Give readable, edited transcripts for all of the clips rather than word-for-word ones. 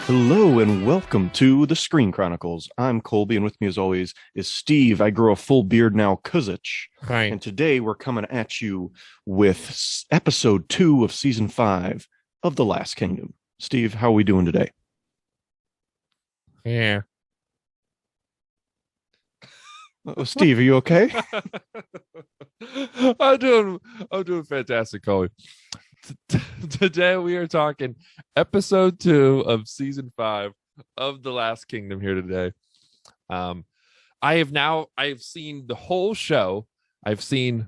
Hello and welcome to the Screen Chronicles. I'm Colby, and with me, as always, is Steve. I grow a full beard now, Kuzich. Hi. And today we're coming at you with episode 2 of season 5 of The Last Kingdom. Steve, how are we doing today? Yeah. Steve, are you okay? I'm doing fantastic, Colby. Today we are talking episode 2 of season 5 of The Last Kingdom here today. I have seen the whole show. I've seen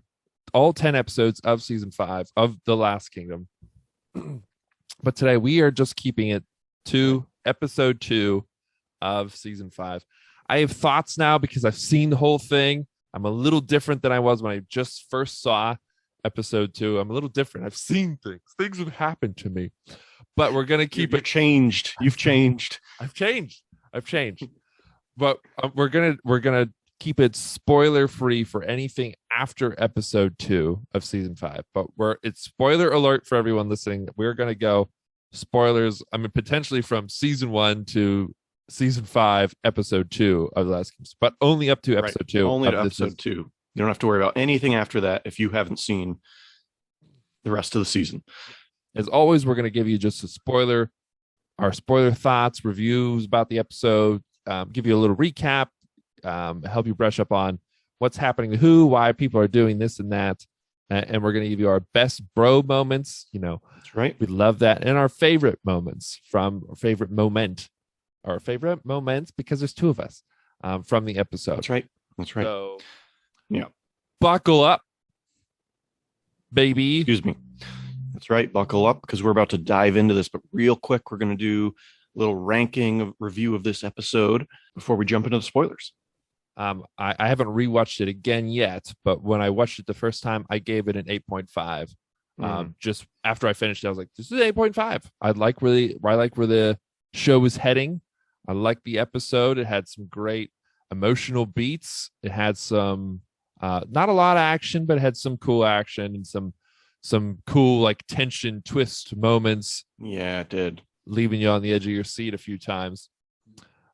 all 10 episodes of season 5 of The Last Kingdom. But today we are just keeping it to episode 2 of season 5. I have thoughts now because I've seen the whole thing. I'm a little different than I was when I just first saw episode 2. I'm a little different. I've seen things. Things have happened to me. But we're going to keep You're it changed. You've changed. I've changed. But we're going to keep it spoiler free for anything after episode 2 of season 5. But it's spoiler alert for everyone listening. We're going to go spoilers. I mean, potentially from season 1 to season 5, episode 2 of The Last Kingdom, but only up to episode 2. Only to episode 2. You don't have to worry about anything after that if you haven't seen the rest of the season. As always, we're going to give you just our spoiler thoughts, reviews about the episode, give you a little recap, help you brush up on what's happening to who, why people are doing this and that. And we're going to give you our best bro moments. You know, that's right. We love that. And our favorite moments from our favorite moments, because there's 2 of us from the episode. That's right. So, yeah. Buckle up, baby. Excuse me. That's right. Buckle up because we're about to dive into this. But real quick, we're going to do a little review of this episode before we jump into the spoilers. I haven't rewatched it again yet, but when I watched it the first time, I gave it an 8.5. Just after I finished it, I was like, this is 8.5. I like where the show is heading. I like the episode. It had some great emotional beats. It had some not a lot of action, but it had some cool action and some cool like tension twist moments. Yeah, it did. Leaving you on the edge of your seat a few times.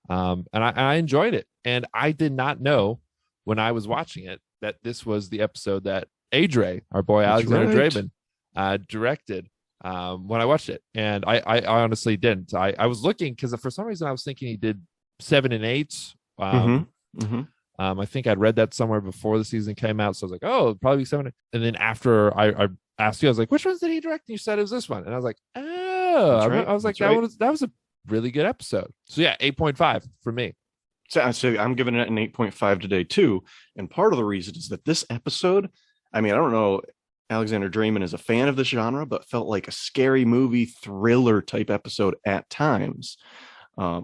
And I enjoyed it. And I did not know when I was watching it that this was the episode that Adre, our boy Alexander Draymond, directed when I watched it. And I honestly didn't. I was looking because for some reason I was thinking he did 7 and 8. I think I'd read that somewhere before the season came out. So I was like, oh, it'd probably be 7. And then after I asked you, I was like, which ones did he direct? And you said it was this one. And I was like, oh, right. I was like, that was a really good episode. So yeah, 8.5 for me. So I'm giving it an 8.5 today too. And part of the reason is that this episode, I mean, I don't know, Alexander Draymond is a fan of this genre, but felt like a scary movie thriller type episode at times,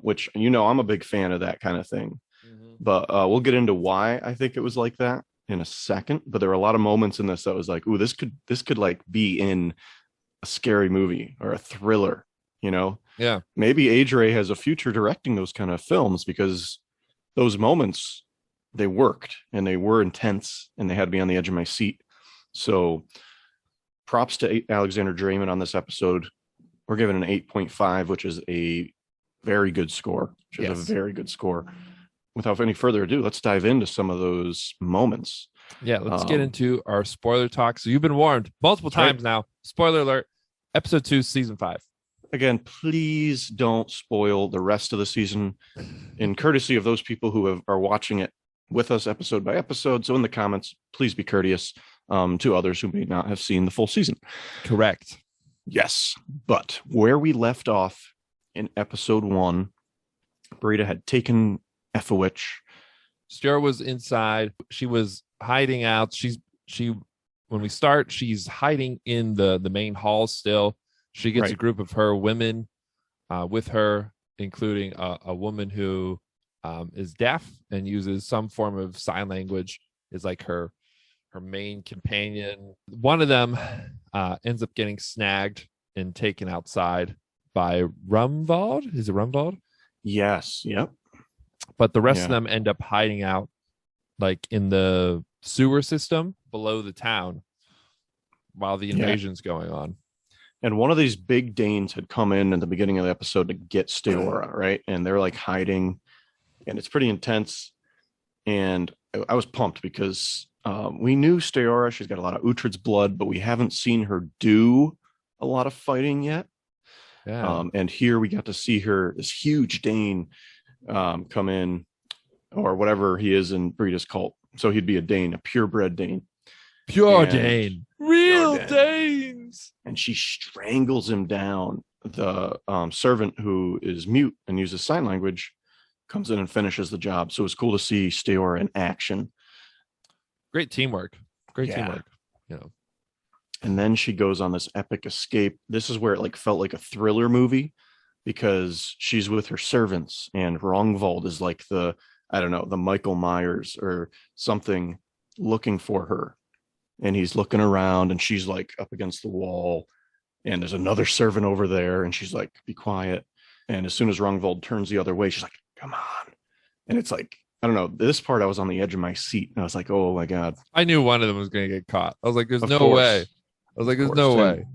which, I'm a big fan of that kind of thing. But we'll get into why I think it was like that in a second. But there were a lot of moments in this that was like, ooh, this could like be in a scary movie or a thriller, Yeah. Maybe Adre has a future directing those kind of films because those moments, they worked and they were intense and they had me on the edge of my seat. So props to Alexander Draymond on this episode. We're giving an 8.5, which is a very good score. A very good score. Without any further ado, let's dive into some of those moments. Yeah, let's get into our spoiler talk. So you've been warned multiple times now. Spoiler alert, episode 2, season 5. Again, please don't spoil the rest of the season in courtesy of those people who are watching it with us episode by episode. So in the comments, please be courteous to others who may not have seen the full season. Correct. Yes. But where we left off in episode 1, Brita had taken Efowich. Stuart was inside. She was hiding out. When we start, she's hiding in the main hall still. She gets a group of her women with her, including a woman who is deaf and uses some form of sign language, is like her main companion. One of them ends up getting snagged and taken outside by Rumvald. Is it Rumvald? Yes. Yep. But the rest of them end up hiding out like in the sewer system below the town while the invasion's going on. And one of these big Danes had come in the beginning of the episode to get Steora, right? And they're like hiding, and it's pretty intense. And I was pumped because we knew Steora. She's got a lot of Uhtred's blood, but we haven't seen her do a lot of fighting yet. Yeah. And here we got to see her, this huge Dane, come in, or whatever he is in Britta's cult. So he'd be a Dane, a purebred Dane. Pure And- Dane. Real Dane. Danes. And she strangles him down. The servant, who is mute and uses sign language, comes in and finishes the job. So it's cool to see Steora in action. Great teamwork. Great Yeah. teamwork. You know. And then she goes on this epic escape. This is where it like felt like a thriller movie, because she's with her servants, and Rongvald is like the, I don't know, the Michael Myers or something, looking for her. And he's looking around, and she's like up against the wall, and there's another servant over there, and she's like, be quiet. And as soon as Rongvald turns the other way, she's like, come on. And it's like, I don't know, this part I was on the edge of my seat, and I was like, oh my God. I knew one of them was going to get caught. I was like, there's Of no course. way. I was like, there's Of no course. way.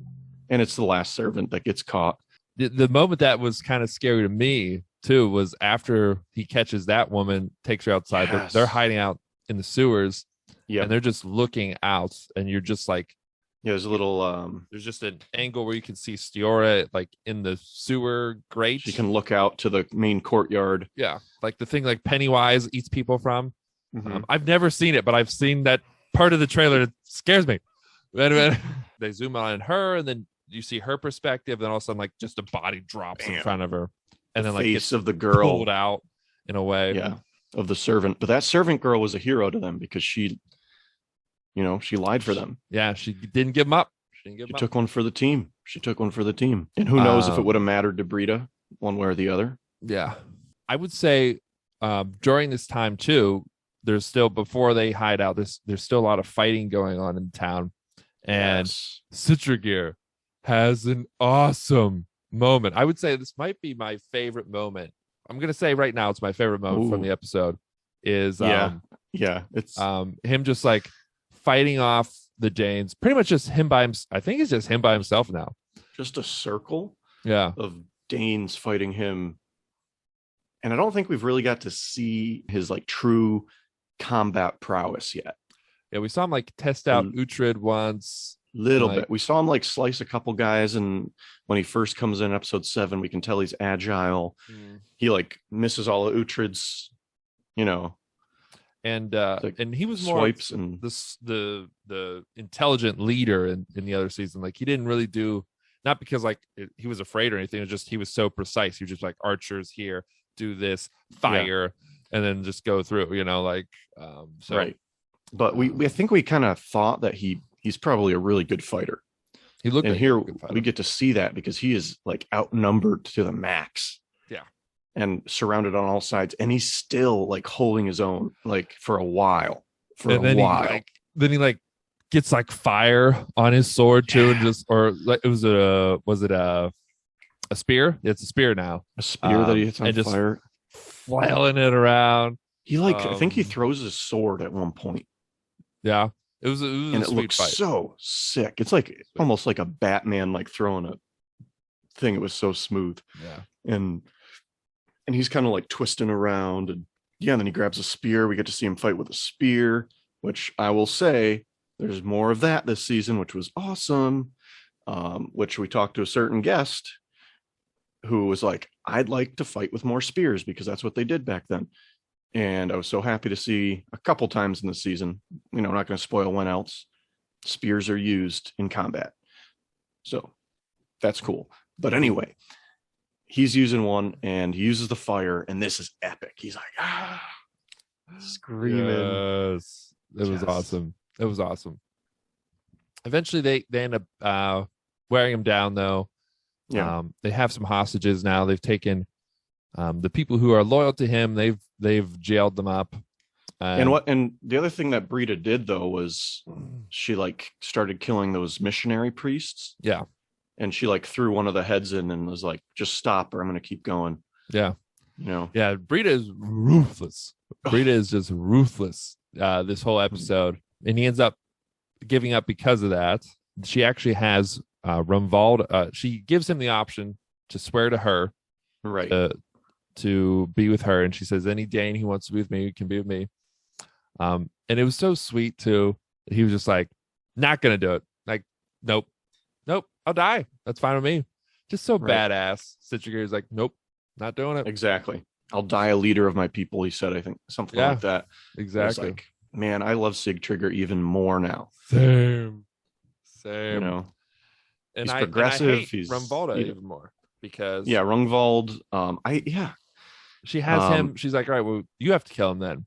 And it's the last servant that gets caught. The moment that was kind of scary to me too was after he catches that woman, takes her outside. Yes. They're hiding out in the sewers, Yeah. and they're just looking out, and you're just like, Yeah, there's a little there's just an angle where you can see Steora like in the sewer grate. she can look out to the main courtyard. Yeah, like the thing like Pennywise eats people from. Mhm. I've never seen it, but I've seen that part of the trailer that scares me. When they zoom on her, and then you see her perspective, then all of a sudden, like just a body drops in Bam. front of her, and then like Face gets of the girl. pulled out in a way. Yeah, of the servant. But that servant girl was a hero to them because she, she lied for them. Yeah, she didn't give him up. She didn't give She him up. took one for the team. And who knows if it would have mattered to Brita one way or the other. Yeah, I would say during this time too, there's still, before they hide out, there's still a lot of fighting going on in town, and Yes. Citrigir has an awesome moment. I would say this might be my favorite moment. I'm gonna say right now it's my favorite moment from Ooh. the episode. Is Yeah, it's him just like fighting off the Danes, pretty much just him by himself. I think it's just him by himself now. just a circle Yeah, of Danes fighting him. And I don't think we've really got to see his like true combat prowess yet. yeah. We saw him like test out Mm. Uhtred once. Little Like- bit. We saw him like slice a couple guys, and when he first comes in episode 7, we can tell he's agile. He like misses all of Uhtred's, And Like, and he was more swipes, and the intelligent leader in the other season. Like he didn't really do, not because like he was afraid or anything. It was just he was so precise. He was just like, archers here, do this, fire, and then just go through. So right. But we I think we kind of thought that he's probably a really good fighter. he looked. And like here a good fighter. we get to see that because he is like outnumbered to the max. Yeah. And surrounded on all sides, and he's still like holding his own like for a while. and then he like gets like fire on his sword too, and just, or like was it a spear? It's a spear now, a spear that he hits on and just fire. flailing it around. He I think he um, throws his sword at one point, Yeah, it was and a it sweet looks fight. so sick. It's like almost like a Batman like throwing a thing. It was so smooth, Yeah. and he's kind of like twisting around, and and then he grabs a spear. We get to see him fight with a spear, which I will say there's more of that this season, which was awesome. Which we talked to a certain guest who was like, I'd like to fight with more spears because that's what they did back then. And I was so happy to see a couple times in the season, I'm not going to spoil when else, spears are used in combat. So that's cool. But anyway, he's using one, and he uses the fire, and this is epic. He's like, screaming. Yes, it was Yes. awesome. It was awesome. Eventually, they end up wearing him down, though. Yeah. They have some hostages now. They've taken the people who are loyal to him. They've jailed them up. And the other thing that Brita did though was she like started killing those missionary priests. Yeah. And she like threw one of the heads in and was like, just stop or I'm going to keep going. Yeah. Yeah. Brita is ruthless. Brita is just ruthless this whole episode, and he ends up giving up because of that. She actually has Rumvald, she gives him the option to swear to her Right. to be with her, and she says any Dane who wants to be with me can be with me. And it was so sweet too. He was just like, not gonna do it. Like, nope, I'll die. That's fine with me. Just so Right. badass. Citriger is like, nope, not doing it. Exactly. I'll die a leader of my people, he said, I think something Yeah, like that. I was exactly. like, man, I love Sigtrigger even more now. Same. You know, And he's I progressive, hate he's- Rumvalda yeah. even more because yeah, Rungvald. she has him. She's like, all right, well, you have to kill him then.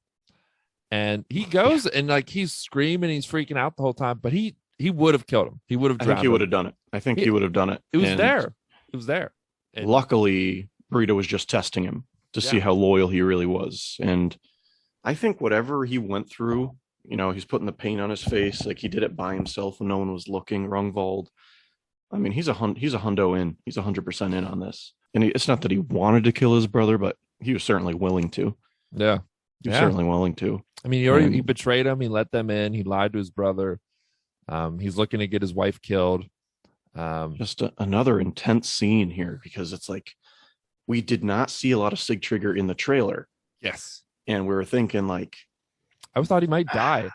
And he goes and like he's screaming, he's freaking out the whole time, but he would have killed him. He would have I drowned think he would him. have done it. I think he would have done it. It was And there. It was there. And luckily, Burrito was just testing him to see Yeah. how loyal he really was. And I think whatever he went through, you know, he's putting the paint on his face, like he did it by himself when no one was looking. Rungvald, I mean, he's a hundo in. He's 100% in on this. And it's not that he wanted to kill his brother, but he was certainly willing to. yeah. He was Yeah. certainly willing to. I mean, he betrayed him. He let them in. He lied to his brother. He's looking to get his wife killed. Just another intense scene here because it's like we did not see a lot of Sigtrigger in the trailer, Yes. and we were thinking like, I thought he might die. And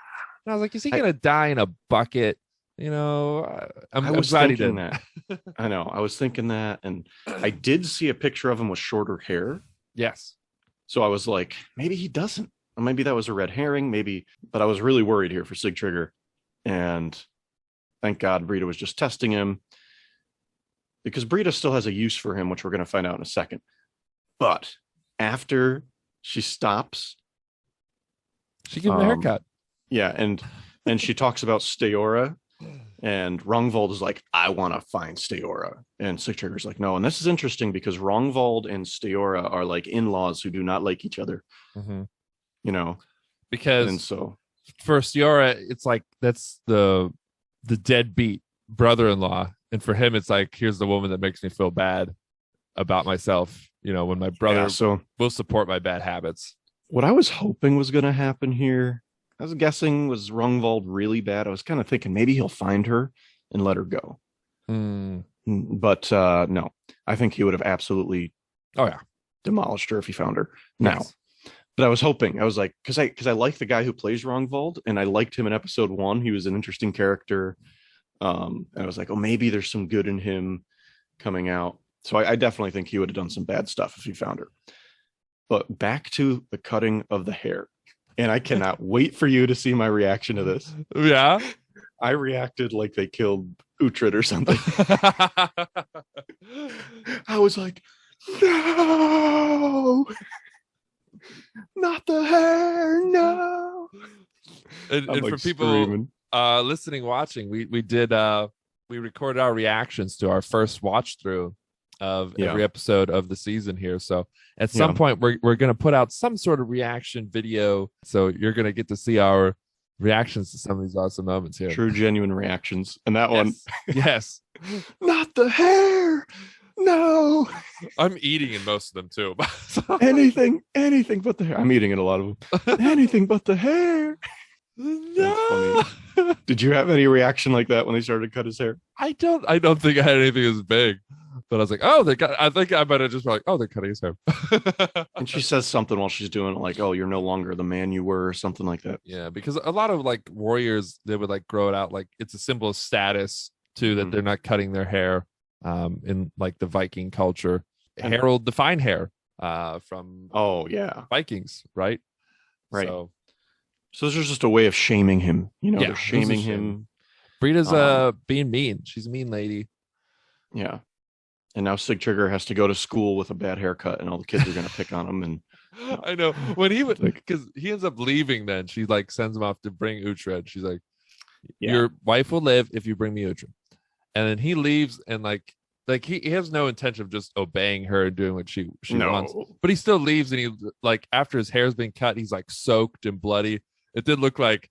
I was like, is he going to die in a bucket? You know, I'm I was glad he thinking didn't. that. I know. I was thinking that, and I did see a picture of him with shorter hair, Yes. so I was like, maybe he doesn't. Or maybe that was a red herring. Maybe, but I was really worried here for Sigtrigger, and thank God Brita was just testing him because Brita still has a use for him, which we're going to find out in a second. But after she stops, She gave him a haircut. yeah, and she talks about Steora, and Rungvald is like, I want to find Steora, and Sigtrigger's like, no. And this is interesting because Rungvald and Steora are like in-laws who do not like each other, Mhm. you know, Because and so for Steora, it's like that's the deadbeat brother-in-law, and for him, it's like here's the woman that makes me feel bad about myself. You know, when my brother yeah, so will support my bad habits. what I was hoping was going to happen here, I was guessing, was Rungvald really bad? I was kind of thinking maybe he'll find her and let her go. But no, I think he would have absolutely Oh yeah, demolished her if he found her now. Yes. But I was hoping, I was like, because I like the guy who plays Rungvald, and I liked him in episode 1. He was an interesting character. And I was like, oh, maybe there's some good in him coming out. So I definitely think he would have done some bad stuff if he found her. But back to the cutting of the hair. And I cannot wait for you to see my reaction to this. Yeah. I reacted like they killed Uhtred or something. I was like, no, not the hair, no. And I'm for like people screaming. listening, watching, we did we recorded our reactions to our first watch through of Yeah. every episode of the season here. So at some Yeah. point we're gonna put out some sort of reaction video. So you're gonna get to see our reactions to some of these awesome moments here. True, genuine reactions. And that one, Yes. not the hair, no, I'm eating in most of them too. anything but the hair. I'm eating in a lot of them. Anything but the hair. No. Did you have any reaction like that when they started to cut his hair? I don't think I had anything as big. But I was like, oh, I think I better just be like, oh, they're cutting his hair. And she says something while she's doing it, like, oh, you're no longer the man you were, or something like that. Yeah, because a lot of like warriors, they would like grow it out like it's a symbol of status too, that Mhm. they're not cutting their hair in like the Viking culture. And- Harold defined hair from Oh, yeah. Vikings, right? Right. So So this is just a way of shaming him. You know, Yeah, they're this is shaming shame. him. Brita's being mean. She's a mean lady. Yeah. And now Sigtrigger has to go to school with a bad haircut, and all the kids are going to pick on him. And I know when he would, Like- because he ends up leaving. Then she like sends him off to bring Uhtred. She's like, Yeah. "Your wife will live if you bring me Uhtred." And then he leaves, and like he has no intention of just obeying her and doing what she wants. But he still leaves, and he like after his hair's been cut, he's like soaked and bloody. It did look like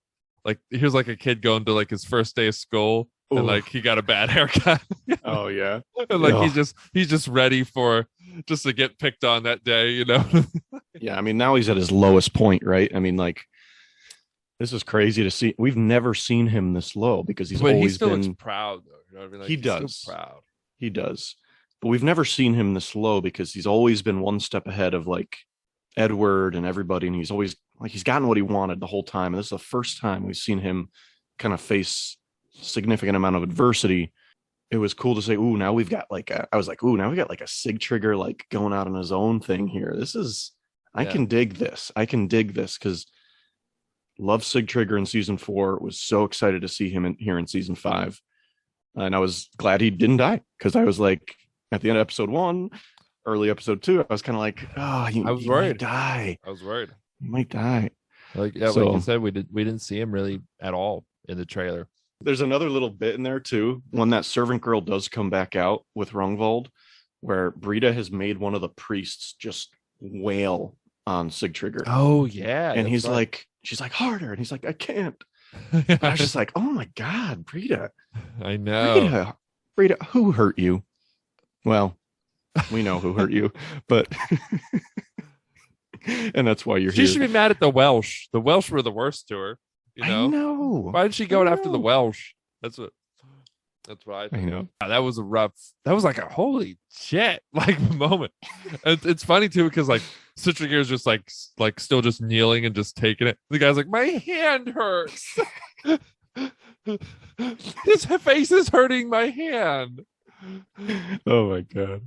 here's like a kid going to like his first day of school, and Ooh. like he got a bad haircut. Oh, yeah. And like Ugh. he's just ready for just to get picked on that day, you know. Yeah. I mean, now he's at his lowest point, right? I mean, like, This is crazy to see. We've never seen him this low because he's But he always still been. looks proud, though. You know what I mean? Like, He he's still does. proud. He does. But we've never seen him this low because he's always been one step ahead of like Edward and everybody. And he's always like, he's gotten what he wanted the whole time. And this is the first time we've seen him kind of face significant amount of adversity. It was cool to say, ooh, now we've got like I was like, ooh, now we got like a Sig Trigger like going out on his own thing here. This is, I Yeah. can dig this. I can dig this because love Sig Trigger in season 4. Was so excited to see him here in season 5. And I was glad he didn't die because I was like, at the end of episode 1, early episode 2, I was kind of like, oh, I was he worried. might die. I was worried. He might die. Like, yeah, like So- you said, we didn't see him really at all in the trailer. There's another little bit in there too, when that servant girl does come back out with Rungvald, where Brita has made one of the priests just wail on Sig Trigger. Oh yeah, And he's like, she's like, harder. And he's like, I can't. like, I was just like, oh my God, Brita. I know. Brita, who hurt you? Well, we know who hurt you, but and that's why you're She here. should be mad at the Welsh. The Welsh were the worst to her. You know? I know. Why did she go I after the know. Welsh? That's what I I think. know. That was a rough. That was like a holy shit like moment. And it's funny too because like Citrigear is just like still just kneeling and just taking it. The guy's like, my hand hurts. His face is hurting my hand. Oh my God.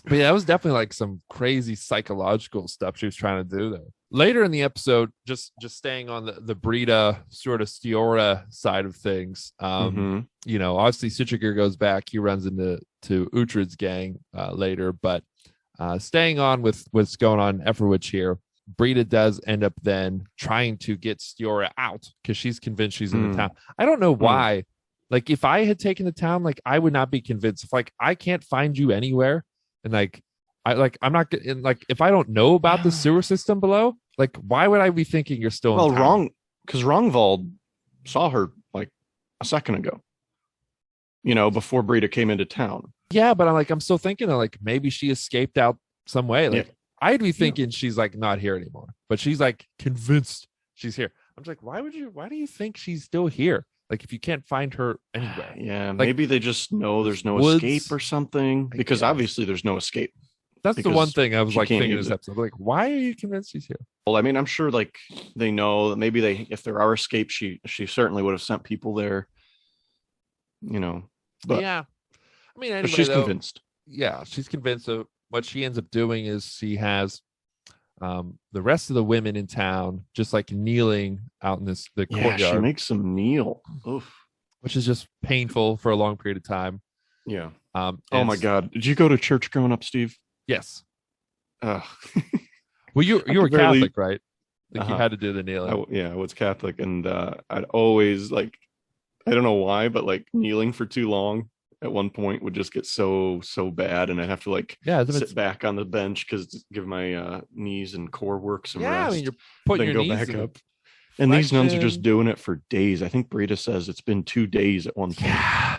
But yeah, that was definitely like some crazy psychological stuff she was trying to do there. Later in the episode, just staying on the Brita sort of Stiora side of things, Mhm. you know, obviously Citrigear goes back. He runs into Uhtred's gang later, but staying on with what's going on in Everwitch here, Brita does end up then trying to get Stiora out because she's convinced she's in the town. I don't know why. Like, if I had taken the town, like, I would not be convinced. If like I can't find you anywhere, and like I'm not getting, like, if I don't know about the sewer system below, like, why would I be thinking you're still Well, in town? wrong, because Rongvald saw her like a second ago. You know, before Brita came into town. Yeah, but I'm still thinking that like maybe she escaped out some way. Like, Yeah. I'd be thinking she's like not here anymore, but she's like convinced she's here. I'm just like, why do you think she's still here? Like, if you can't find her anywhere. Yeah, maybe they just know there's no woods, escape or something. I Because guess. obviously there's no escape. That's the because one thing I was she like can't thinking use this it. episode. Like, why are you convinced she's here? Well, I mean, I'm sure like they know that maybe if there are escapes, she certainly would have sent people there. You know, but yeah. I mean, anyway, but she's though, convinced. yeah, she's convinced. So what she ends up doing is she has the rest of the women in town just like kneeling out in the Yeah, courtyard, she makes them kneel. Oof. which is just painful for a long period of time. Yeah. Oh Oh my God. Did you go to church growing up, Steve? Yes. Ugh. Well, you I were could barely- Catholic, right? Like you Uh-huh. had to do the kneeling. I was Catholic, and I'd always like, I don't know why, but like kneeling for too long at one point would just get so bad, and I'd have to like Yeah, it's, sit back on the bench because give my knees and core work some yeah. rest. I mean, you're putting then your go knees back in up. And these nuns are flexion. just doing it for days. I think Brita says it's been 2 days at one point. Yeah.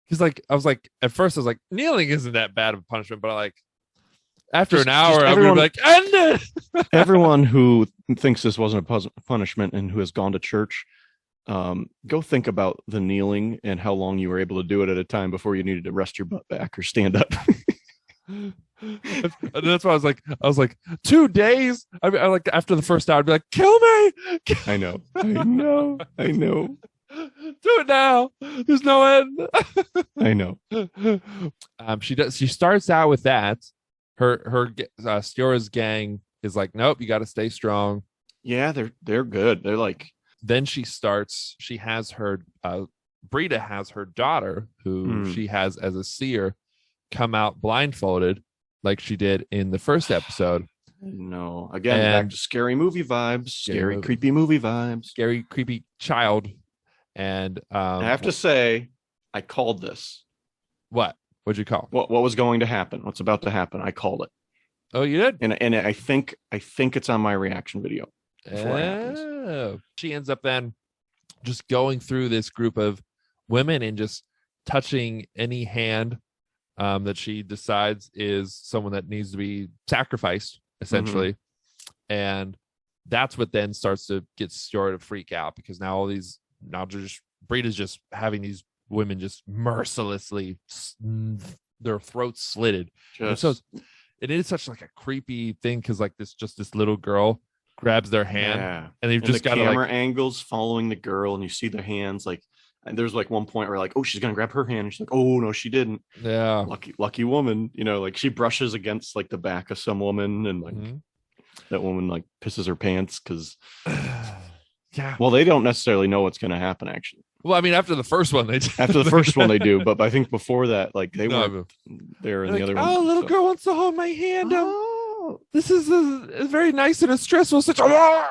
Because like I was like at first I was like kneeling isn't that bad of a punishment, but like after Just- an hour just I'm gonna everyone- be like end it. Everyone who thinks this wasn't a punishment and who has gone to church, go think about the kneeling and how long you were able to do it at a time before you needed to rest your butt back or stand up. And that's why I was like 2 days. I mean, I like after the first hour, I'd be like, kill me, I know. I know. do it now. There's no end. I know. She starts out with that. Her Stiora's gang is like, nope, you got to stay strong. Yeah, they're good. They're like, Then she has her Brita has her daughter who she has as a seer come out blindfolded like she did in the first episode. no. Again, back And- to scary movie vibes, Scary scary, movie. creepy movie vibes. Scary, creepy child. And I have to say, I called this. what'd you call? What was going to happen? What's about to happen? I called it, Oh, you did? and I think it's on my reaction video. Before it happens. Oh. She ends up then just going through this group of women and just touching any hand that she decides is someone that needs to be sacrificed, essentially. And that's what then starts to get Steora to freak out, because now all these Britta's just having these women just mercilessly their throats slitted. And so it is such like a creepy thing, because like this little girl grabs their hand, yeah. and they've And just the got camera like, angles following the girl, and you see their hands like. And there's like one point where like, oh, she's gonna grab her hand, and she's like, oh no, she didn't. yeah. Lucky woman, like she brushes against like the back of some woman, and like that woman like pisses her pants because Yeah. well, they don't necessarily know what's gonna happen actually. Well, I mean, after the first one, they did. After the first one they do, but I think before that, like they No, weren't there in like, the other oh, one. little so. girl wants to hold my hand. Oh. This is a very nice and a stressful situation.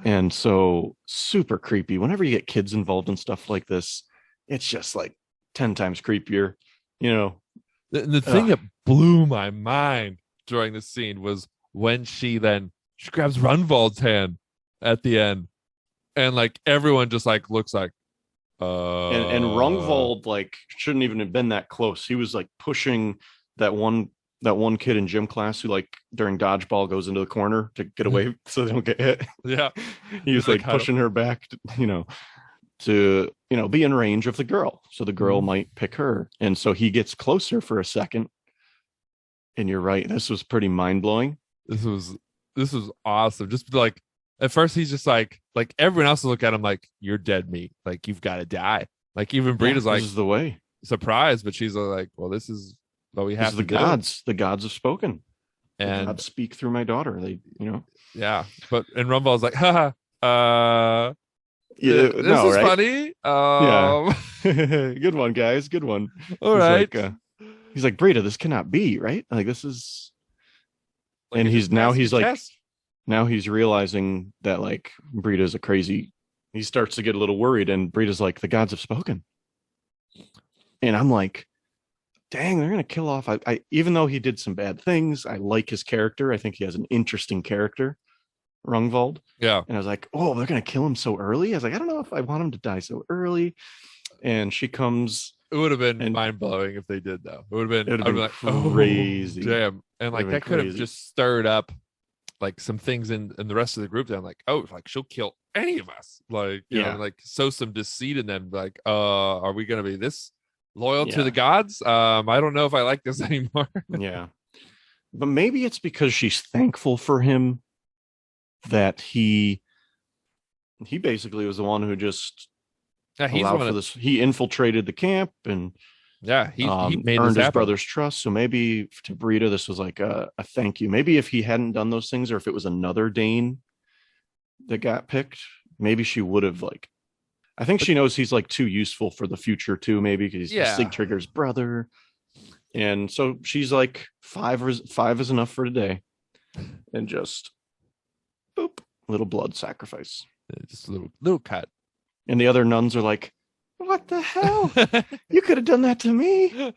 And so super creepy. Whenever you get kids involved in stuff like this, it's just like 10 times creepier, The thing that blew my mind during this scene was when she grabs Runvald's hand at the end, and like everyone just like looks like and Rungvald like shouldn't even have been that close. He was like pushing that one kid in gym class who like during dodgeball goes into the corner to get away so they don't get hit. Yeah. He was like pushing her back to be in range of the girl, so the girl might pick her. And so he gets closer for a second, and you're right, this was pretty mind-blowing. This was awesome. Just like at first he's just like everyone else will look at him like, you're dead meat, like you've got to die. Like even Britta's like, this is the way, surprised, but she's like, well, this is what we have to the do. The gods have spoken, and the gods speak through my daughter. They yeah. But and Rumbal's like, haha, yeah, this is funny. Yeah. Good one, guys, good one. All right. He's like, Britta, this cannot be right, like this is like, and he's like chest. Now he's realizing that like Britta's a crazy. He starts to get a little worried, and Britta's like, the gods have spoken. And I'm like, dang, they're gonna kill off. I even though he did some bad things, I like his character. I think he has an interesting character, Rungvald. Yeah. And I was like, oh, they're gonna kill him so early. I was like, I don't know if I want him to die so early. And she comes. It would have been mind blowing if they did, though. It would have been, like, crazy. Oh, damn. And like that could have just stirred up like some things in the rest of the group. That I'm like, oh, like she'll kill any of us. Like, you know, like sow some deceit in them. Like, are we gonna be this loyal to the gods? I don't know if I like this anymore. Yeah. But maybe it's because she's thankful for him that he basically was the one who just allowed for this. He infiltrated the camp, and he made earned his brother's trust. So maybe to Britta, this was like a thank you. Maybe if he hadn't done those things, or if it was another Dane that got picked, maybe she would have like. I think she knows he's like too useful for the future too. Maybe because he's Sigtryggr's brother, and so she's like, five is enough for today, and just boop, little blood sacrifice, just a little cut. And the other nuns are like, what the hell? You could have done that to me.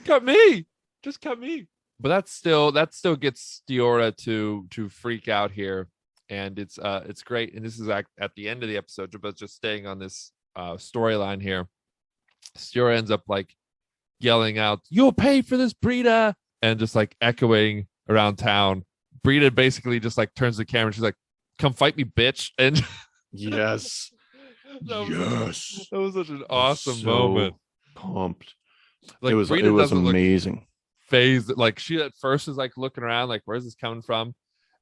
Cut me. Just cut me. But that still gets Steora to freak out here. And it's great. And this is at the end of the episode, but just staying on this storyline here. Steora ends up like yelling out, "You'll pay for this, Britta!" And just like echoing around town. Britta basically just like turns the camera. She's like, "Come fight me, bitch!" And yes. That was such an awesome moment. Pumped. Like, it was amazing. Phased. Like she at first is like looking around, like, where's this coming from?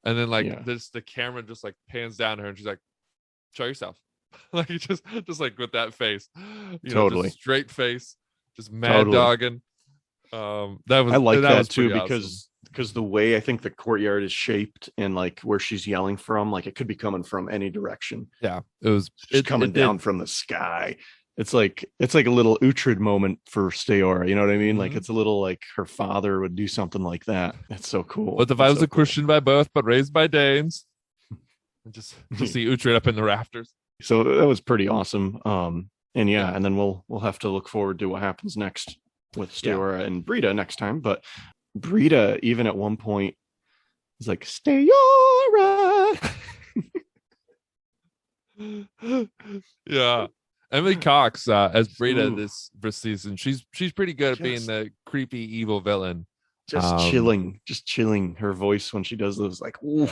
And then like the camera just like pans down to her, and she's like, "Show yourself." Like just like with that face, totally just straight face, just mad dogging. I like that too, because the way I think the courtyard is shaped and like where she's yelling from, like it could be coming from any direction. Yeah, it's coming down from the sky. It's like a little Uhtred moment for Steora. You know what I mean? Mm-hmm. Like it's a little like her father would do something like that. That's so cool. What if I was a Christian by birth but raised by Danes? And just see Uhtred up in the rafters. So that was pretty awesome. And then we'll have to look forward to what happens next with Steora and Britta next time. But Britta, even at one point, is like, Steora. Yeah. Emily Cox as Britta this season. She's pretty good at being the creepy evil villain. Just Um, chilling. Her voice when she does those, like, ooh,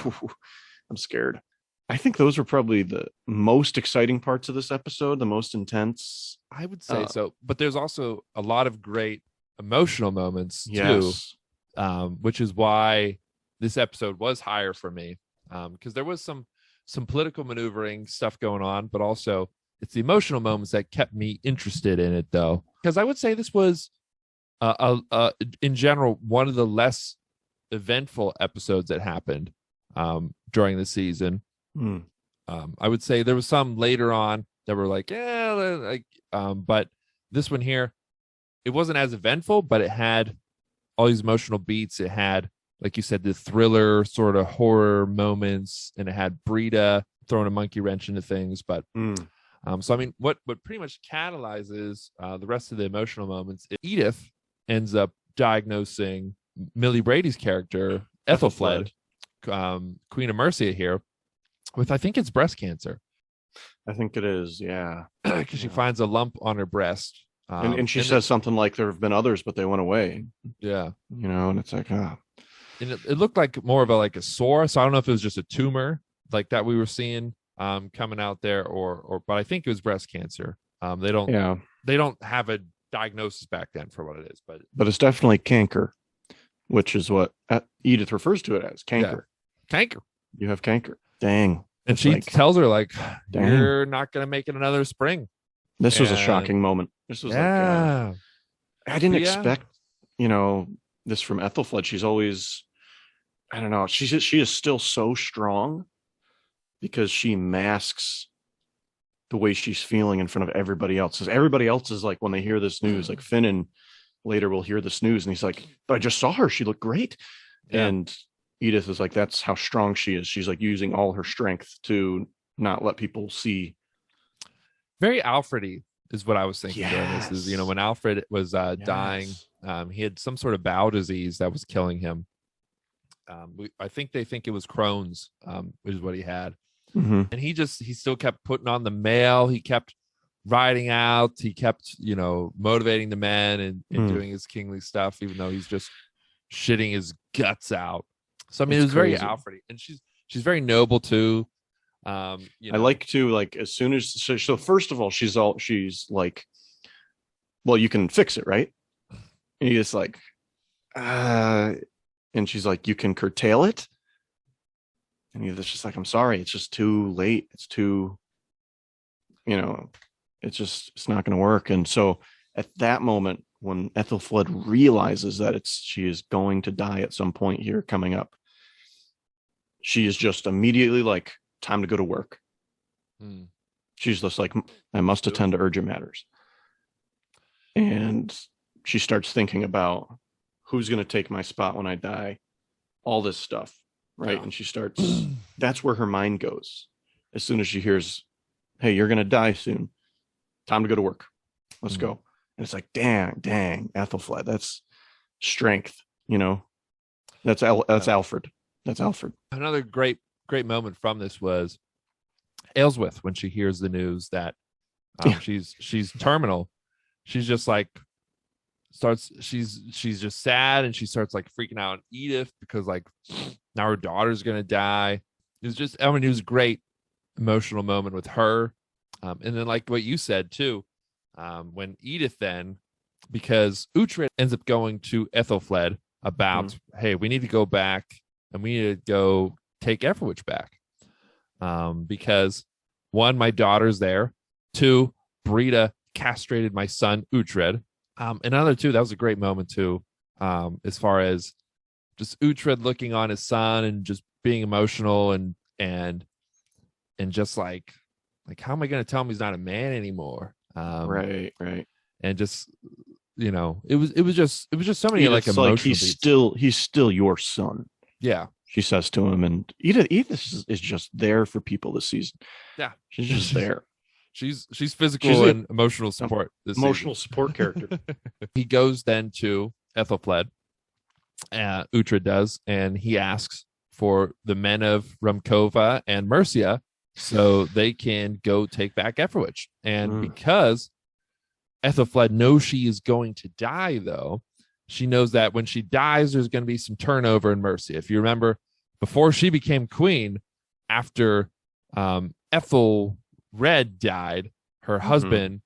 I'm scared. I think those were probably the most exciting parts of this episode, the most intense. I would say so, but there's also a lot of great emotional moments too, Yes. which is why this episode was higher for me, because there was some political maneuvering stuff going on, but also it's the emotional moments that kept me interested in it, though, because I would say this was in general one of the less eventful episodes that happened during the season. Mm. I would say there was some later on that were like, yeah, like, but this one here, it wasn't as eventful, but it had all these emotional beats. It had, like you said, the thriller sort of horror moments, and it had Brita throwing a monkey wrench into things. But so I mean, what pretty much catalyzes the rest of the emotional moments, Edith ends up diagnosing Millie Brady's character, Ethelfled, Queen of Mercia here, with, I think it's breast cancer. I think it is, yeah. Because she finds a lump on her breast. And she says something like, there have been others, but they went away. Yeah. And it's like, And it looked like more of a sore. So I don't know if it was just a tumor like that we were seeing coming out there, but I think it was breast cancer. They don't have a diagnosis back then for what it is, but it's definitely canker, which is what Edith refers to it as, canker. Yeah. Canker. You have canker. Dang. And she tells her, like, dang, you're not going to make it another spring. This was a shocking moment. This was I didn't expect, this from Ethelfled. She's always, I don't know. She is still so strong because she masks the way she's feeling in front of everybody else. Because everybody else is like, when they hear this news, like Finan later will hear this news and he's like, but I just saw her. She looked great. Yeah. And Edith is like, that's how strong she is. She's like using all her strength to not let people see. Very Alfred-y is what I was thinking. Yes. This is, when Alfred was dying, he had some sort of bowel disease that was killing him. I think they think it was Crohn's, is what he had. Mm-hmm. And he still kept putting on the mail. He kept riding out. He kept, motivating the men and doing his kingly stuff, even though he's just shitting his guts out. So, I mean, it was very Alfred-y. And she's very noble too. I like to, like, as soon as, so first of all, she's like, well, you can fix it, right? And he's just like, and she's like, you can curtail it. And he's just like, I'm sorry, it's just too late. It's too, it's not going to work. And so at that moment, when Ethelfled realizes that she is going to die at some point here coming up, she is just immediately like, time to go to work. She's just like, I must attend to urgent matters. And she starts thinking about who's going to take my spot when I die, all this stuff, right? Yeah. And she starts, that's where her mind goes. As soon as she hears, hey, you're going to die soon, time to go to work, let's go. And it's like, dang, Ethelfled, that's strength, that's Alfred. That's Alfred. Another great moment from this was Aelswith, when she hears the news that she's terminal. She's just like she's just sad, and she starts like freaking out on Edith because like now her daughter's gonna die. It was a great emotional moment with her. And then, like what you said too, when Edith then, because Uhtred ends up going to Ethelfled about, hey, we need to go back and we need to go take Everwich back. Because one, my daughter's there. Two, Brita castrated my son Uhtred. Another two, that was a great moment too. As far as just Uhtred looking on his son and just being emotional and just like how am I going to tell him he's not a man anymore? Right. And just it was just so many like emotional. Like he's still your son. Yeah. She says to him, and Edith is just there for people this season. Yeah, she's just there. She's physical and emotional support. Emotional support character. He goes then to Ethelfled, Uhtred does, and he asks for the men of Rumkova and Mercia so they can go take back Everwich. And because Ethelfled knows she is going to die, though, she knows that when she dies, there's going to be some turnover in Mercia. If you remember, before she became queen, after Ethelred died, her husband,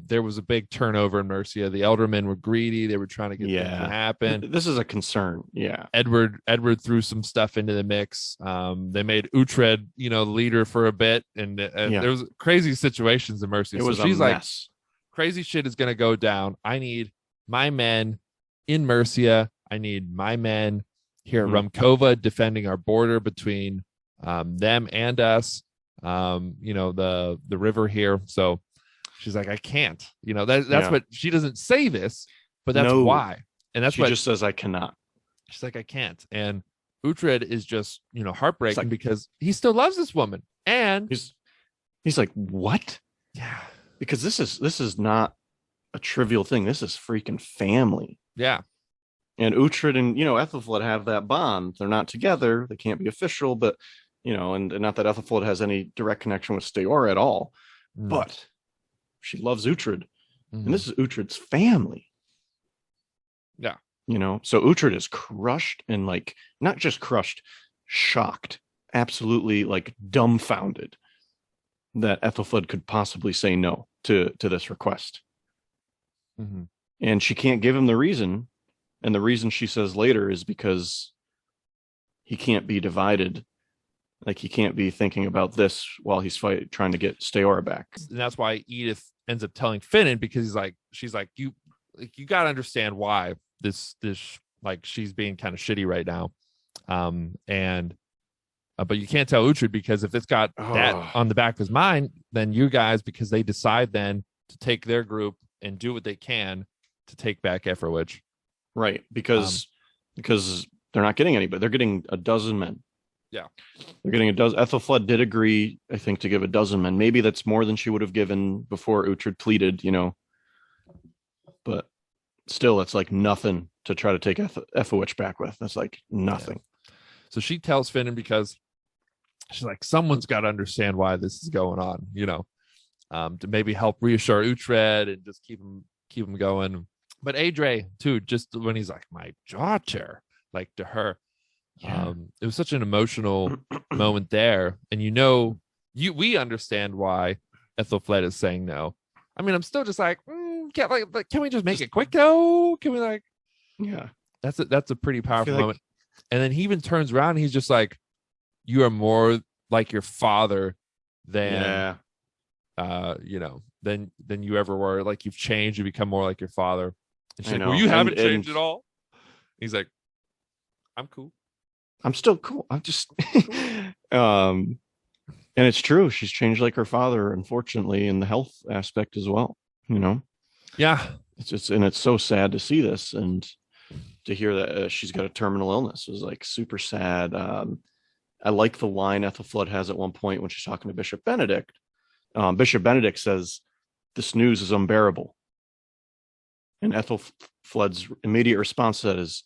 there was a big turnover in Mercia. The Eldermen were greedy. They were trying to get things to happen. This is a concern. Yeah. Edward threw some stuff into the mix. They made Uhtred, leader for a bit, and there was crazy situations in Mercia. It was she's a like, mess. crazy shit is going to go down. I need my men in Mercia. I need my men here at Rumkova defending our border between them and us. The river here. So she's like, I can't. That's what she doesn't say this, but that's why. And that's she what just says, I cannot. She's like, I can't. And Uhtred is just, heartbreaking because he still loves this woman. And he's like, what? Yeah. Because this is not a trivial thing. This is freaking family. Yeah. And Uhtred and, Ethelflaed have that bond. They're not together. They can't be official, but, and not that Ethelflaed has any direct connection with Steora at all, but she loves Uhtred. And this is Uhtred's family. Yeah. So Uhtred is crushed and not just crushed, shocked, absolutely dumbfounded that Ethelflaed could possibly say no to this request. And she can't give him the reason. And the reason she says later is because he can't be divided. He can't be thinking about this while he's trying to get Steora back. And that's why Edith ends up telling Finan, because she's like, you got to understand why this she's being kind of shitty right now. But you can't tell Uhtred, because if it's got that on the back of his mind, then you guys, because they decide then to take their group and do what they can to take back Ephraim. Right, because they're not getting anybody. They're getting a dozen men. Yeah. They're getting a dozen. Ethelflaed did agree, I think, to give a dozen men. Maybe that's more than she would have given before Uhtred pleaded, But still, it's nothing to try to take Ephraim back with. That's nothing. Yeah. So she tells Finan, because she's like, someone's got to understand why this is going on, to maybe help reassure Uhtred and just keep him going. But Adre too, just when he's like, my daughter, to her, it was such an emotional moment there. And we understand why Ethelflaed is saying no. I mean, I'm still just like, can we just make it quick though? Can we yeah, that's a pretty powerful moment. And then he even turns around and he's just like, you are more like your father than than you ever were. You've changed, you become more like your father. And she's like, well, you haven't changed at all. He's like, I'm cool. I'm still cool. I'm just and it's true. She's changed like her father, unfortunately, in the health aspect as well. Yeah. It's so sad to see this and to hear that she's got a terminal illness. It was super sad. I like the line Ethelflaed has at one point when she's talking to Bishop Benedict. Bishop Benedict says, this news is unbearable. And Ethelflaed's immediate response to that is,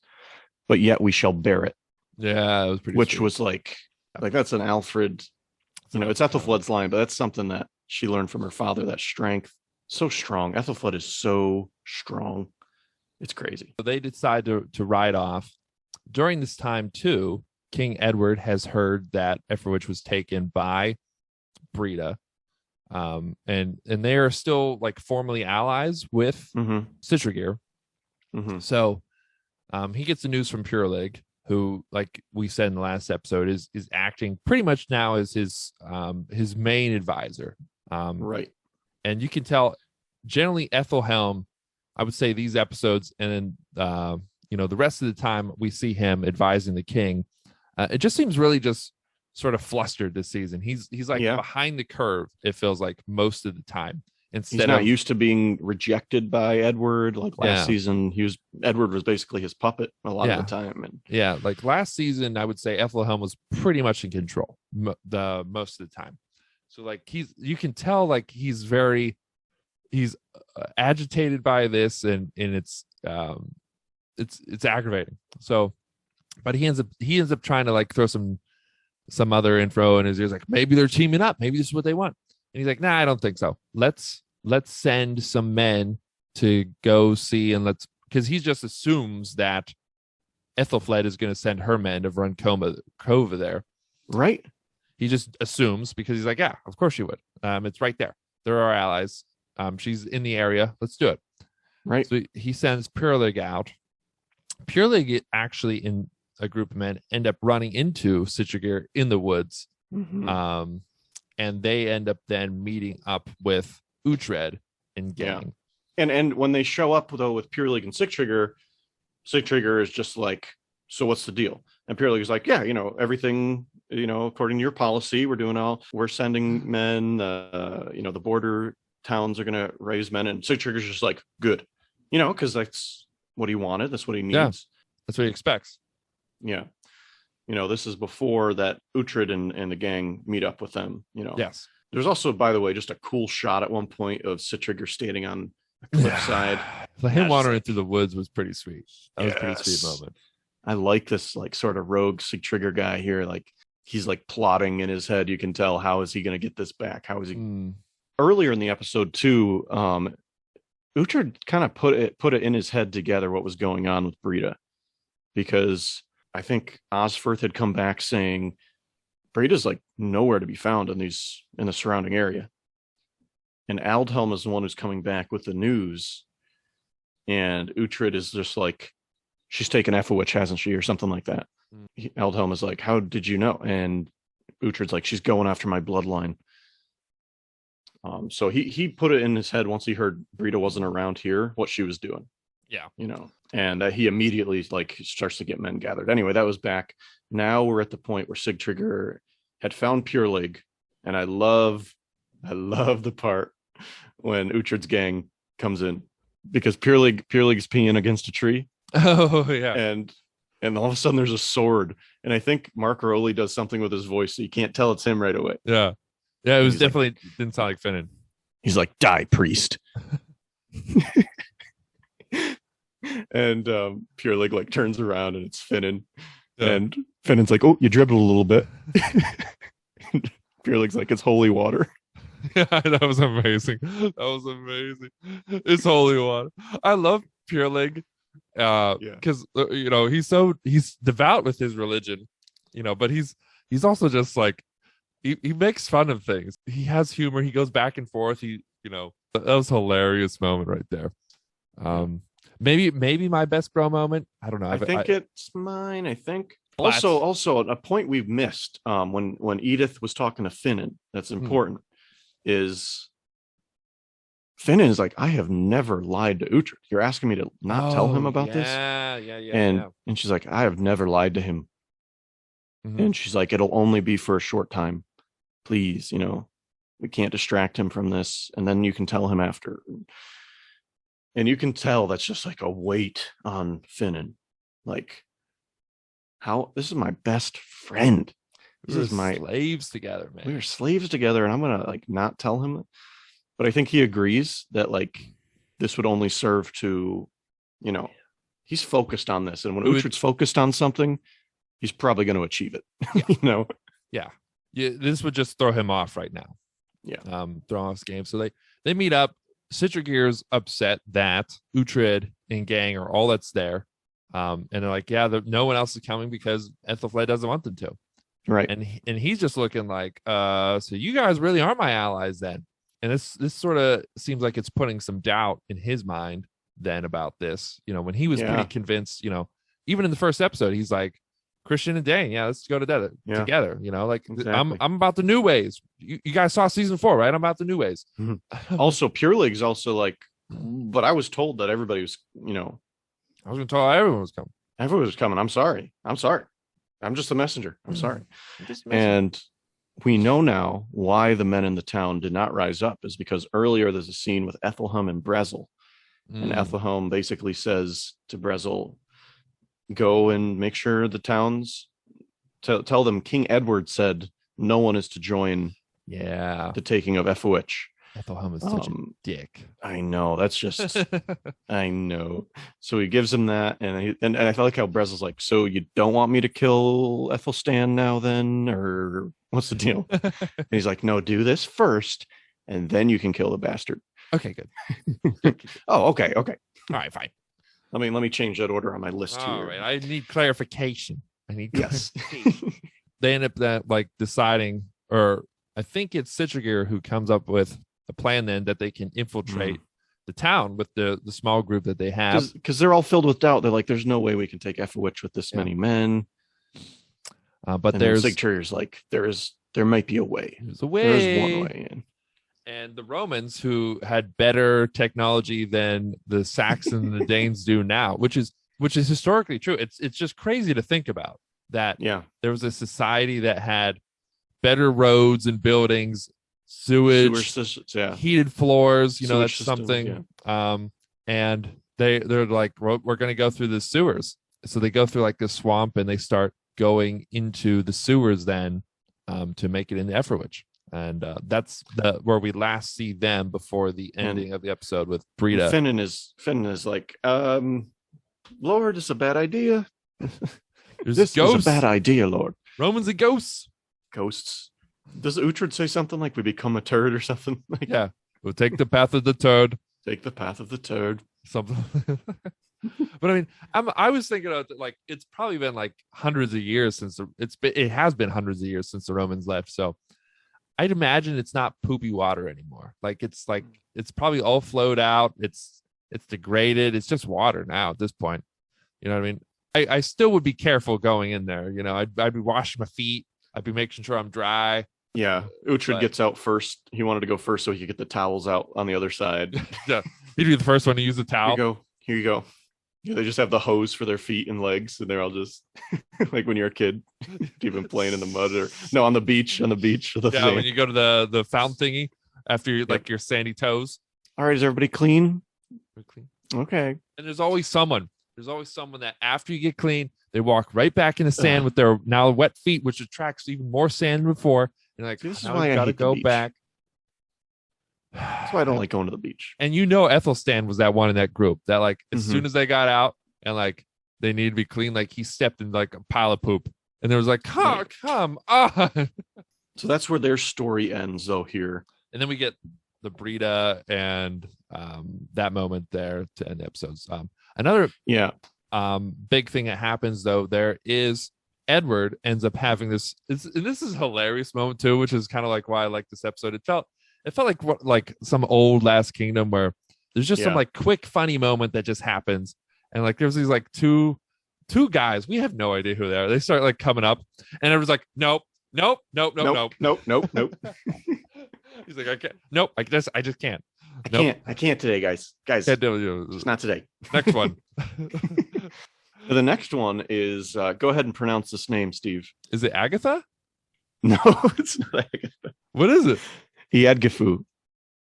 but yet we shall bear it. Yeah, it was pretty. Which was that's an Alfred, it's Ethelflaed's line, but that's something that she learned from her father, that strength. So strong. Ethelflaed is so strong. It's crazy. So they decide to ride off. During this time, too, King Edward has heard that Ephraim was taken by Breda. And they are still formally allies with Sigtryggr. So he gets the news from Purelig, who, like we said in the last episode, is acting pretty much now as his main advisor. Right. And you can tell generally Ethelhelm, I would say these episodes, and then the rest of the time we see him advising the king. It just seems really just sort of flustered this season. He's behind the curve, it feels like, most of the time. He's not used to being rejected by Edward. Last season, Edward was basically his puppet a lot of the time. And last season, I would say Ethelhelm was pretty much in control the most of the time. So you can tell he's agitated by this, and it's aggravating. So, but he ends up trying to throw some other info in his ears, maybe they're teaming up, maybe this is what they want. And he's like, nah, I don't think so. Let's send some men to go see, and let's because he just assumes that Ethelfled is going to send her men to run Cove there. Right. He just assumes because he's like, yeah, of course she would. It's right there. They're our allies. She's in the area. Let's do it. Right. So he sends Pyrlig out. Pyrlig actually in a group of men end up running into Sigtryggr in the woods. Mhm. And they end up then meeting up with Uhtred and gang. And when they show up though with Pyrlig and Sigtryggr is just like, so what's the deal? And Pyrlig is like, yeah, everything, according to your policy, we're sending men, the border towns are gonna raise men, and Sigtryggr is just like, good, because that's what he wanted, that's what he needs. Yeah, that's what he expects. Yeah. This is before that Uhtred and the gang meet up with them. Yes. There's also, by the way, just a cool shot at one point of Sigtryggr standing on a cliffside. Him wandering through the woods was pretty sweet. That was a pretty Yes. sweet moment. I like this like sort of rogue Sigtryggr guy here. Like he's like plotting in his head. You can tell, how is he going to get this back? How is he? Earlier in the episode too, Uhtred kind of put it in his head together what was going on with Brita, because I think Osferth had come back saying Brita's like nowhere to be found in the surrounding area. And Aldhelm is the one who's coming back with the news. And Uhtred is just like, she's taken Ephawich, hasn't she? Or something like that. Aldhelm is like, how did you know? And Uhtred's like, she's going after my bloodline. So he put it in his head once he heard Brita wasn't around here, what she was doing. Yeah. And he immediately like starts to get men gathered. Anyway, that was back. Now we're at the point where Sigtryggr had found Pyrlig, and I love the part when Uhtred's gang comes in, because Pyrlig's peeing against a tree. Oh yeah. And all of a sudden there's a sword, and I think Mark Rowley does something with his voice, so you can't tell it's him right away. Yeah. It was He's definitely like, didn't sound like Finnan. He's like, die, priest. And Pyrlig like turns around and it's Finnan. Yeah. And Finnan's like, oh, you dribbled a little bit. Pyrlig's like, it's holy water. Yeah, that was amazing. It's holy water. I love Pyrlig because he's devout with his religion, but he's also just like he makes fun of things. He has humor. He goes back and forth. That was a hilarious moment right there. Maybe my best bro moment. I don't know. I think it's mine. I think Flats. also a point we've missed when Edith was talking to Finnan, that's important, is Finnan is like, I have never lied to Uhtred. You're asking me to not tell him about this? Yeah. And she's like, I have never lied to him. And she's like, it'll only be for a short time. Please, we can't distract him from this. And then you can tell him after. And you can tell that's just like a weight on Finnan. Like, this is my best friend. We were slaves together, man. We were slaves together, and I'm gonna like not tell him. But I think he agrees that like this would only serve to, he's focused on this, and when Uhtred's focused on something, he's probably going to achieve it. Yeah. This would just throw him off right now. Yeah. Throw off his game. So they meet up. Sigtryggr's upset that Uhtred and gang are all that's there. And they're like, no one else is coming because Ethelflaed doesn't want them to. Right. And he's just looking like, so you guys really aren't my allies then. And this sort of seems like it's putting some doubt in his mind then about this. When he was pretty convinced, even in the first episode, he's like, Christian and Dane, let's go together. Exactly. I'm about the new ways. You guys saw season 4, right? I'm about the new ways. Also, Pyrlig's also like, but I was told that everybody was, I was going to tell everyone was coming. Everyone was coming. I'm sorry. I'm just a messenger. I'm sorry. And we know now why the men in the town did not rise up is because earlier there's a scene with Ethelhelm and Brezel. And Ethelhelm basically says to Brezel, go and make sure the towns tell them King Edward said no one is to join the taking of Ephawich. Ethelhelm is such a dick. I know. That's just I know. So he gives him that, and I felt like how Brezel's like, so you don't want me to kill Ethelstan now then, or what's the deal? And he's like, no, do this first, and then you can kill the bastard. Okay, good. Oh, okay. All right, fine. Let me change that order on my list All here. right, I need clarification. Yes. They end up that like deciding, or I think it's Citrigir who comes up with a plan then that they can infiltrate the town with the small group that they have. Because they're all filled with doubt. They're like, there's no way we can take Ephawich with this many men. But And there's Sigtrygg's like, there might be a way. there's a way. There is one way in. And the Romans, who had better technology than the Saxons and the Danes do now, which is historically true. It's just crazy to think about that. Yeah. There was a society that had better roads and buildings, sewage, Yeah. heated floors. You know, Sewage that's systems, something. And they're like, we're going to go through the sewers. So they go through like the swamp and they start going into the sewers then to make it into Ephrawich. And that's where we last see them before the ending of the episode with Brita. Finan is like, Lord, it's a bad idea. This is a bad idea, Lord. Romans and ghosts. Ghosts. Does Uhtred say something like we become a turd or something? Like, Yeah. We'll take the path of the turd. take the path of the turd. Something. But I mean, I was thinking of like it's probably been like hundreds of years since it has been hundreds of years since the Romans left. So I'd imagine it's not poopy water anymore. Like it's probably all flowed out. It's degraded. It's just water now at this point. You know what I mean? I still would be careful going in there. You know, I'd be washing my feet. I'd be making sure I'm dry. Yeah. Uhtred gets out first. He wanted to go first so he could get the towels out on the other side. Yeah, he'd be the first one to use the towel. Here you go. Yeah, they just have the hose for their feet and legs, and they're all just like when you're a kid, you've been playing in the mud or on the beach. Yeah, when you go to the fountain thingy after your sandy toes. All right, is everybody clean? We're clean. Okay. And there's always someone that after you get clean, they walk right back in the sand with their now wet feet, which attracts even more sand than before. And like, this is now why I gotta hate go the beach. back. That's why I don't like going to the beach. And Ethelstan was that one in that group that like as Mhm. soon as they got out and like they needed to be clean, like he stepped in like a pile of poop. And there was like, come on. So that's where their story ends, though, here. And then we get the Brita and that moment there to end the episodes. Another big thing that happens though, there is Edward ends up having this. And this is a hilarious moment too, which is kind of like why I like this episode. It felt like some old Last Kingdom where there's just some like quick funny moment that just happens, and like there's these like two guys, we have no idea who they are. They start like coming up, and everyone's like, nope. He's like, I can't. Nope, I just can't. I can't today, guys. Can't do it. It's not today. Next one. The next one is go ahead and pronounce this name, Steve. Is it Agatha? No, it's not Agatha. What is it? Iadgifu.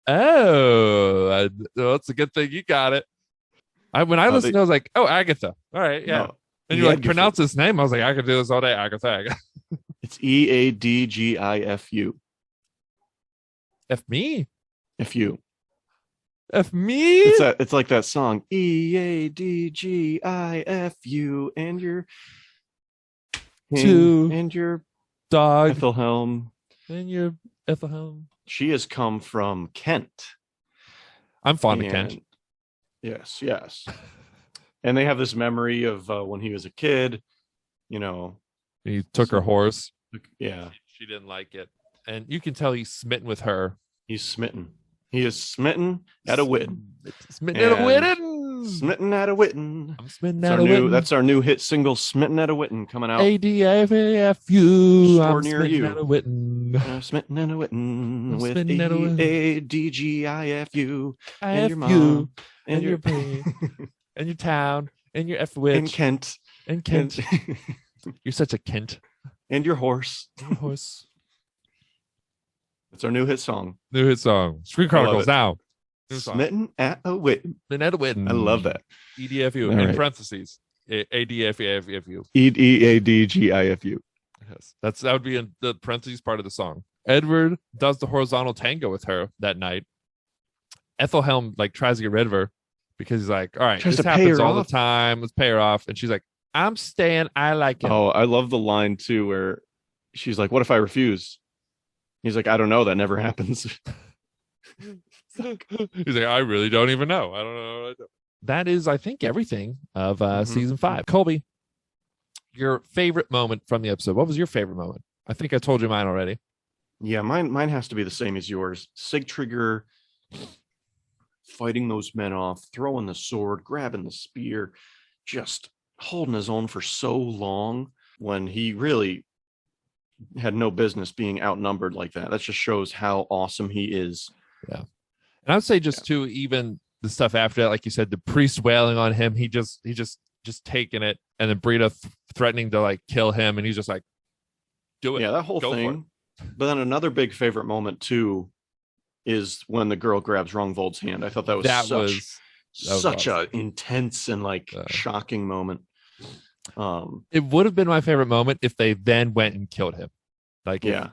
Oh, well, it's a good thing you got it. When I listened, I was like, "Oh, Agatha." All right, yeah. No, and you like pronounce this name. I was like, "I could do this all day." Agatha. It's Eadgifu. F me. F you. F me. It's like that song Eadgifu, and your Two and your dog Ethelhelm. and your Ethelhelm. She has come from Kent. I'm fond of Kent. Yes. And they have this memory of when he was a kid. You know, He took her horse. yeah. She didn't like it, and you can tell he's smitten with her. He's smitten. He is smitten at a witten. Smitten at a witten. Smitten at a witten. I'm smitten at a witten. That's our new hit single, Smitten at a Witten, coming out. ADFAFU. Store I'm near smitten you. at a witten. Smitten at a Witten with smitten at a witten. ADGIFU. I And have your you mom. and your babe and your town and your F-witch and Kent. and Kent. And, You're such a Kent. and your horse. Your horse. That's our new hit song. New hit song. Screen I love Chronicles it. now. New song. Smitten at a Witten. Smitten at a witten. I love that. EDFU All in right. parentheses. ADFAFU. EADGIFU. Yes, that would be in the parentheses part of the song. Edward does the horizontal tango with her that night. Ethelhelm like tries to get rid of her because he's like, all right, Tries this to pay happens her all off. the time. Let's pay her off. And she's like, I'm staying. I like it. Oh, I love the line too where she's like, what if I refuse? He's like, I don't know. That never happens. He's like, I really don't even know. I don't know. that is, I think, everything of Mhm. season 5. Colby, your favorite moment from the episode. What was your favorite moment? I think I told you mine already. Yeah, mine has to be the same as yours. Sigtrigger fighting those men off, throwing the sword, grabbing the spear, just holding his own for so long when he really had no business being outnumbered like that. That just shows how awesome he is. Yeah. And I would say just too, even the stuff after that, like you said, the priest wailing on him, he just taking it, and then Brita threatening to like kill him, and he's just like, do it. Yeah, that whole Go for thing. But then another big favorite moment too is when the girl grabs Rungvold's hand. I thought that was such awesome. a intense and like shocking moment. It would have been my favorite moment if they then went and killed him. Like, yeah,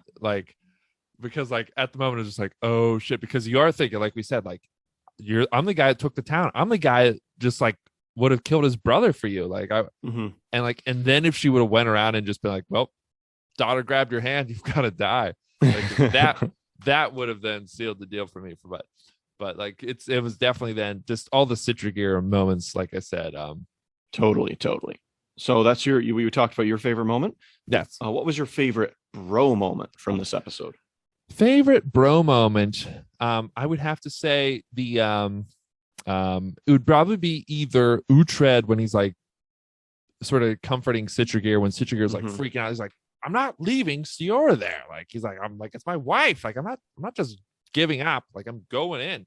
because like at the moment it was just like, oh shit, because you are thinking, like we said, like I'm the guy that took the town. I'm the guy that just like would have killed his brother for you. Like and then if she would have went around and just been like, well, daughter grabbed your hand, you've got to die. Like that would have then sealed the deal for me. But like it was definitely then just all the Citrigir moments, like I said. Totally. So that's we talked about your favorite moment. Yes. What was your favorite bro moment from this episode? Favorite bro moment? I would have to say it would probably be either Uhtred when he's like sort of comforting Citrigir when Citrigir's like freaking out. He's like, I'm not leaving Siora there. Like he's like, I'm like, it's my wife. Like I'm not just giving up. Like I'm going in.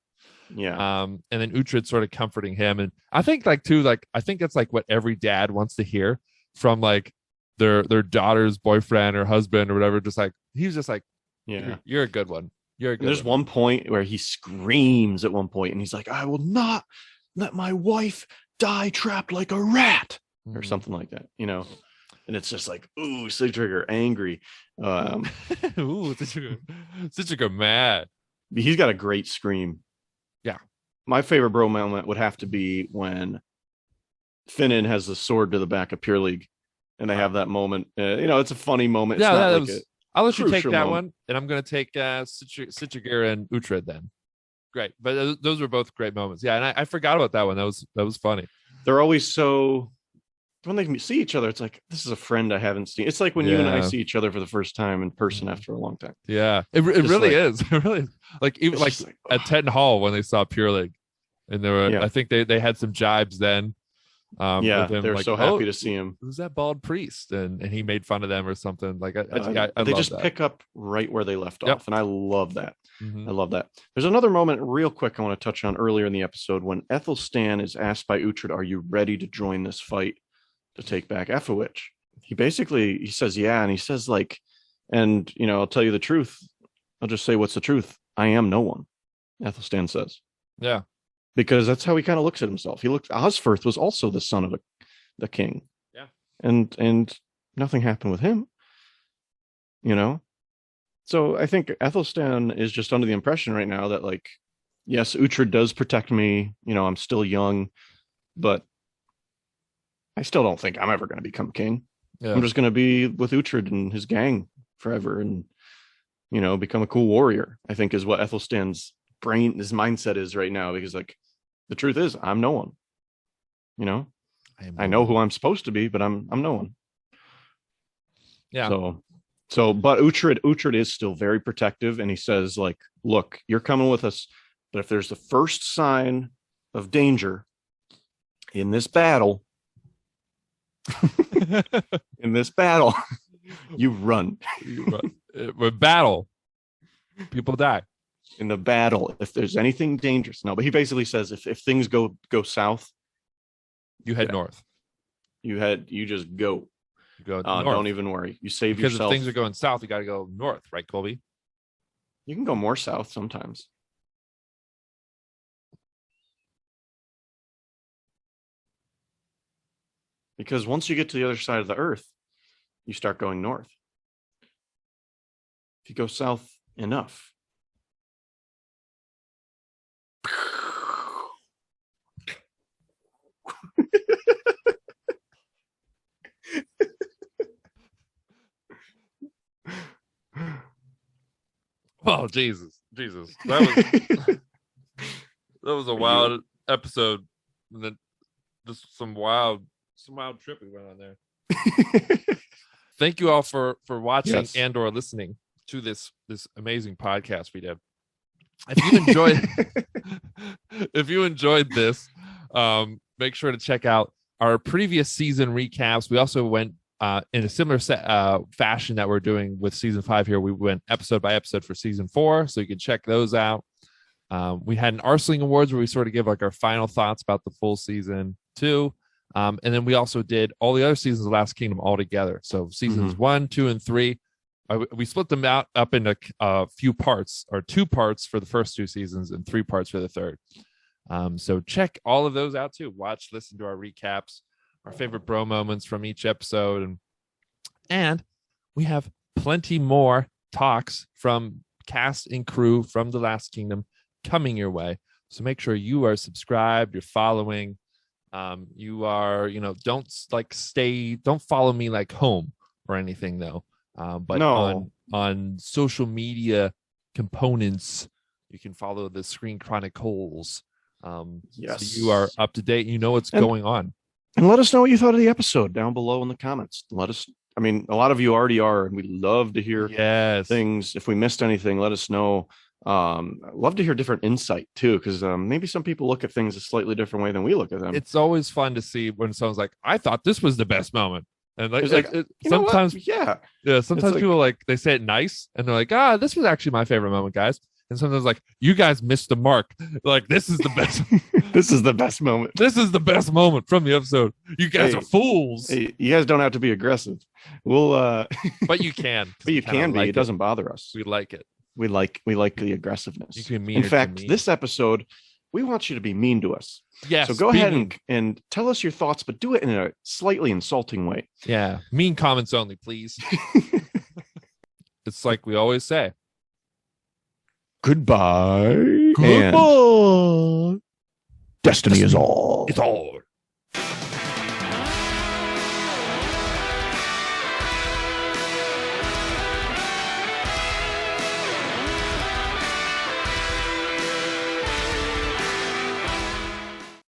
Yeah. And then Uhtred sort of comforting him. And I think like too, like I think that's like what every dad wants to hear from like their daughter's boyfriend or husband or whatever. Just like he's just like, yeah, you're a good one. You're a good There's one point where he screams at one point and he's like, I will not let my wife die trapped like a rat or something like that, you know. And it's just like, ooh, Citrigir angry. Ooh, Citrigir mad. He's got a great scream. Yeah. My favorite bro moment would have to be when Finan has the sword to the back of Pure League and they have that moment. You know, it's a funny moment. Yeah, it's not like I'll let you take that moment. one, and I'm going to take Citrigir and Uhtred then. Great, but those were both great moments. Yeah, and I forgot about that one. That was funny. They're always so when they see each other, it's like this is a friend I haven't seen. It's like when you and I see each other for the first time in person after a long time. Yeah, it really is. It really is. Like even like at Tetton Hall when they saw Pure League, and they were I think they had some jibes then. They were like, so happy to see him. Who's that bald priest? And he made fun of them or something. Like they just pick up right where they left off, and I love that. Mm-hmm. I love that. There's another moment, real quick, I want to touch on earlier in the episode when Ethelstan is asked by Uhtred, "Are you ready to join this fight to take back Ephawich?" He says, "Yeah," and he says like, "And you know, I'll tell you the truth. I'll just say what's the truth. I am no one." Ethelstan says, "Yeah." Because that's how he kind of looks at himself. Osferth was also the son of the king. Yeah. And nothing happened with him, you know? So I think Ethelstan is just under the impression right now that like, yes, Uhtred does protect me. You know, I'm still young, but I still don't think I'm ever going to become king. Yeah. I'm just going to be with Uhtred and his gang forever and, you know, become a cool warrior, I think is what Ethelstan's his mindset is right now, because like the truth is I'm no one, you know. I know who I'm supposed to be, but I'm no one. Yeah. But Uhtred is still very protective, and he says like, look, you're coming with us, but if there's the first sign of danger in this battle you run. With battle people die. In the battle, if there's anything dangerous. No, but he basically says if things go south, you head north. You just go. You go north. Don't even worry. You save because yourself. If things are going south, you got to go north, right, Colby? You can go more south sometimes. Because once you get to the other side of the earth, you start going north. If you go south enough. Oh, Jesus. That was a wild episode. And then just some wild trip we went on there. Thank you all for watching Yes. and or listening to this amazing podcast we did. If you enjoyed this, make sure to check out our previous season recaps. We also went in a similar fashion that we're doing with season 5 here. We went episode by episode for season 4, so you can check those out. We had an Arsling Awards where we sort of give like our final thoughts about the full season 2. And then we also did all the other seasons of Last Kingdom all together. So seasons 1, 2, and 3. We split them up into a few parts, or 2 parts for the first 2 seasons and 3 parts for the third. So check all of those out too. Watch, listen to our recaps, our favorite bro moments from each episode. And we have plenty more talks from cast and crew from The Last Kingdom coming your way. So make sure you are subscribed, you're following. You are, don't follow me like home or anything though. But No. on social media components, you can follow the Screen Chronicles. Yes. So you are up to date. You know what's going on. And let us know what you thought of the episode down below in the comments. A lot of you already are, and we love to hear things. If we missed anything, let us know. Love to hear different insight too, because maybe some people look at things a slightly different way than we look at them. It's always fun to see when someone's like, I thought this was the best moment. And sometimes sometimes people they say it nice and they're like, this was actually my favorite moment, guys. And sometimes like, you guys missed the mark. Like, this is the best. This is the best moment. This is the best moment from the episode. You guys are fools. Hey, you guys don't have to be aggressive. We'll but you can. But you can be. It doesn't bother us. We like it. We like the aggressiveness. You can be mean. In fact, this episode, we want you to be mean to us. Yes. So go ahead and tell us your thoughts, but do it in a slightly insulting way. Yeah. Mean comments only, please. It's like we always say. Goodbye. Goodbye. Destiny is all. It's all.